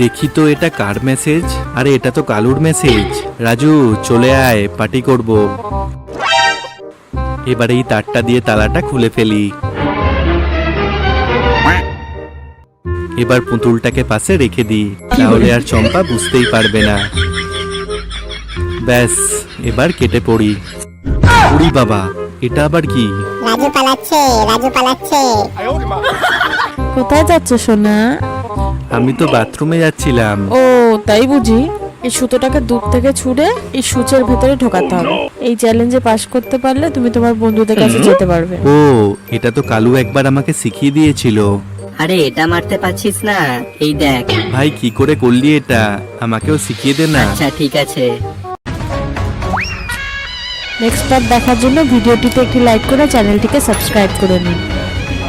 দেখি তো এটা কার মেসেজ? আরে এটা তো কালুর মেসেজ। রাজু চলে আয়, পার্টি করব। এবার এই তারটা দিয়ে তালাটা খুলে ফেলি। এবার পুতুলটাকে পাশে রেখে দিই, তাহলে আর চম্পা বুঝতেই পারবে না। ব্যাস, এবার কেটে পড়ি। উড়ি বাবা, এটা আবার কি? রাজু পালাচ্ছে, রাজু পালাচ্ছে। কোথায় যাচ্ছ সোনা? আমি তো বাথরুমে যাচ্ছিলাম। ও তাই বুঝি। এই সুতোটাকে দূর থেকে ছুঁড়ে এই সূচের ভেতরে ঢোকাতে হবে। এই চ্যালেঞ্জে পাশ করতে পারলে তুমি তোমার বন্ধুদের কাছে যেতে পারবে। ও, এটা তো কালু একবার আমাকে শিখিয়ে দিয়েছিল। আরে এটা মারতে পারছিস না, এই দেখ। ভাই কি করে করলি এটা? আমাকেও শিখিয়ে দে না। আচ্ছা ঠিক আছে। নেক্সট পার্ট দেখার জন্য ভিডিওটিতে একটি লাইক করে চ্যানেলটিকে সাবস্ক্রাইব করে নিন।